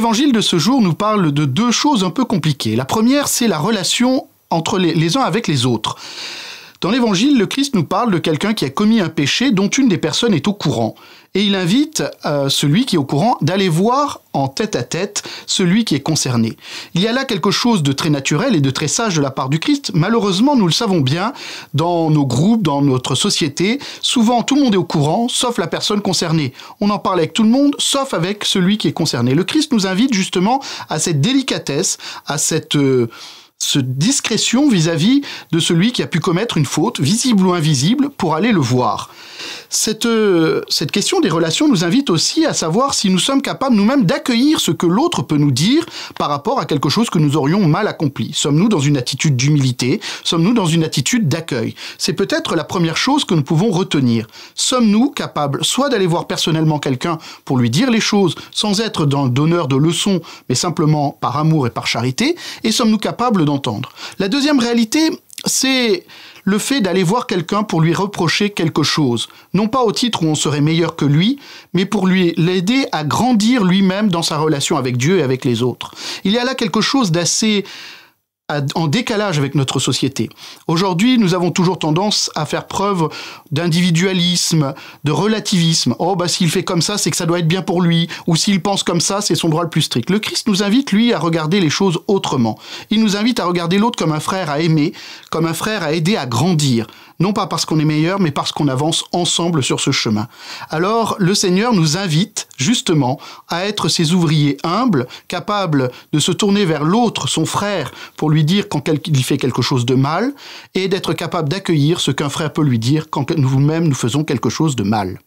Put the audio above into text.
L'évangile de ce jour nous parle de deux choses un peu compliquées. La première, c'est la relation entre les uns avec les autres. Dans l'évangile, le Christ nous parle de quelqu'un qui a commis un péché dont une des personnes est au courant. Et il invite celui qui est au courant d'aller voir en tête-à-tête celui qui est concerné. Il y a là quelque chose de très naturel et de très sage de la part du Christ. Malheureusement, nous le savons bien, dans nos groupes, dans notre société, souvent tout le monde est au courant, sauf la personne concernée. On en parle avec tout le monde, sauf avec celui qui est concerné. Le Christ nous invite justement à cette délicatesse, à cette discrétion vis-à-vis de celui qui a pu commettre une faute, visible ou invisible, pour aller le voir. Cette question des relations nous invite aussi à savoir si nous sommes capables nous-mêmes d'accueillir ce que l'autre peut nous dire par rapport à quelque chose que nous aurions mal accompli. Sommes-nous dans une attitude d'humilité? Sommes-nous dans une attitude d'accueil? C'est peut-être la première chose que nous pouvons retenir. Sommes-nous capables soit d'aller voir personnellement quelqu'un pour lui dire les choses sans être dans le donneur de leçons, mais simplement par amour et par charité? Et sommes-nous capables d'entendre? La deuxième réalité, c'est le fait d'aller voir quelqu'un pour lui reprocher quelque chose. Non pas au titre où on serait meilleur que lui, mais pour l'aider à grandir lui-même dans sa relation avec Dieu et avec les autres. Il y a là quelque chose d'assez en décalage avec notre société. Aujourd'hui, nous avons toujours tendance à faire preuve d'individualisme, de relativisme. Oh, s'il fait comme ça, c'est que ça doit être bien pour lui. Ou s'il pense comme ça, c'est son droit le plus strict. Le Christ nous invite, lui, à regarder les choses autrement. Il nous invite à regarder l'autre comme un frère à aimer, comme un frère à aider à grandir. Non pas parce qu'on est meilleur, mais parce qu'on avance ensemble sur ce chemin. Alors, le Seigneur nous invite, justement, à être ces ouvriers humbles, capables de se tourner vers l'autre, son frère, pour lui dire quand il fait quelque chose de mal, et d'être capable d'accueillir ce qu'un frère peut lui dire quand nous-mêmes nous faisons quelque chose de mal.